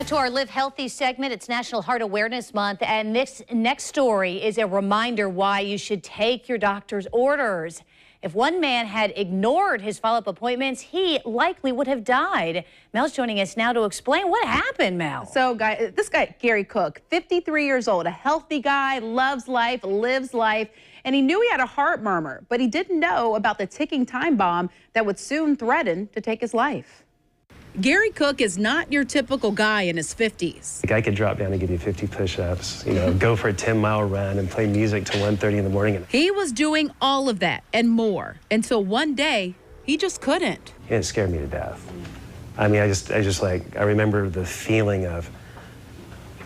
to our Live Healthy segment. It's National Heart Awareness Month, and this next story is a reminder why you should take your doctor's orders. If one man had ignored his follow-up appointments, he likely would have died. Mel's joining us now to explain what happened, Mel. So, this guy, Gary Cook, 53 years old, a healthy guy, loves life, lives life, and he knew he had a heart murmur, but he didn't know about the ticking time bomb that would soon threaten to take his life. Gary Cook is not your typical guy in his 50s. Like I could drop down and give you 50 push-ups, go for a 10-mile run and play music till 1:30 in the morning. He was doing all of that and more until one day he just couldn't. It scared me to death. I mean, I remember the feeling of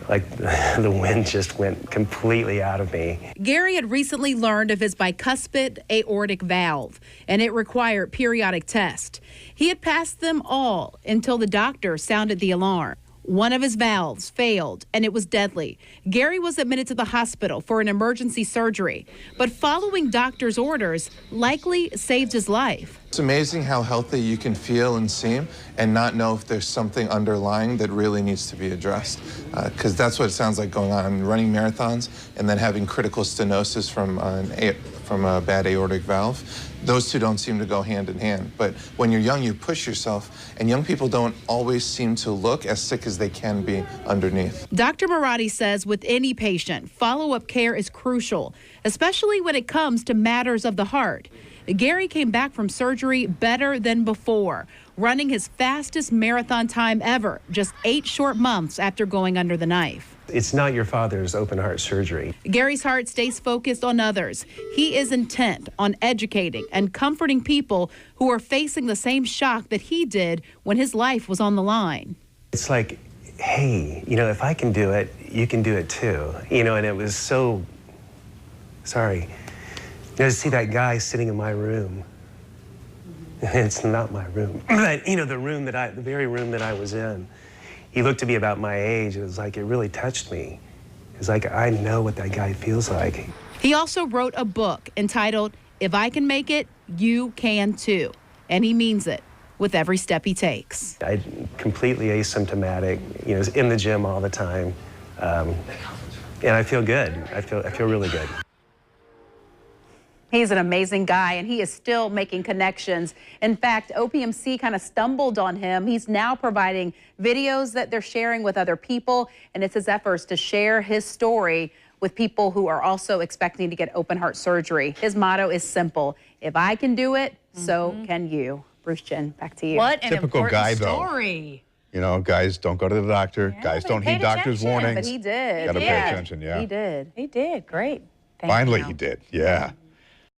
like the wind just went completely out of me. Gary had recently learned of his bicuspid aortic valve, and it required periodic tests. He had passed them all until the doctor sounded the alarm. One of his valves failed, and it was deadly. Gary was admitted to the hospital for an emergency surgery, but following doctor's orders likely saved his life. It's amazing how healthy you can feel and seem and not know if there's something underlying that really needs to be addressed. Because that's what it sounds like going on. I'm running marathons and then having critical stenosis from a bad aortic valve. Those two don't seem to go hand in hand. But when you're young, you push yourself, and young people don't always seem to look as sick as they can be underneath. Dr. Moradi says with any patient, follow-up care is crucial, especially when it comes to matters of the heart. Gary came back from surgery better than before, running his fastest marathon time ever, just 8 short months after going under the knife. It's not your father's open heart surgery. Gary's heart stays focused on others. He is intent on educating and comforting people who are facing the same shock that he did when his life was on the line. It's like, hey, if I can do it, you can do it too. And it was so, sorry. To see that guy sitting in my room. It's not my room, but the very room that I was in. He looked to be about my age. It was like, it really touched me. It's like, I know what that guy feels like. He also wrote a book entitled, If I Can Make It, You Can Too. And he means it with every step he takes. I'm completely asymptomatic, in the gym all the time. And I feel good. I feel really good. He's an amazing guy, and he is still making connections. In fact, OPMC kind of stumbled on him. He's now providing videos that they're sharing with other people, and it's his efforts to share his story with people who are also expecting to get open heart surgery. His motto is simple: if I can do it, so can you. Bruce, Jen, back to you. What an typical guy, story. Though. Guys don't go to the doctor. Yeah, guys don't heed doctor's warnings. But he did. Got to pay attention, yeah. He did. He did. Great. Finally, he did, yeah.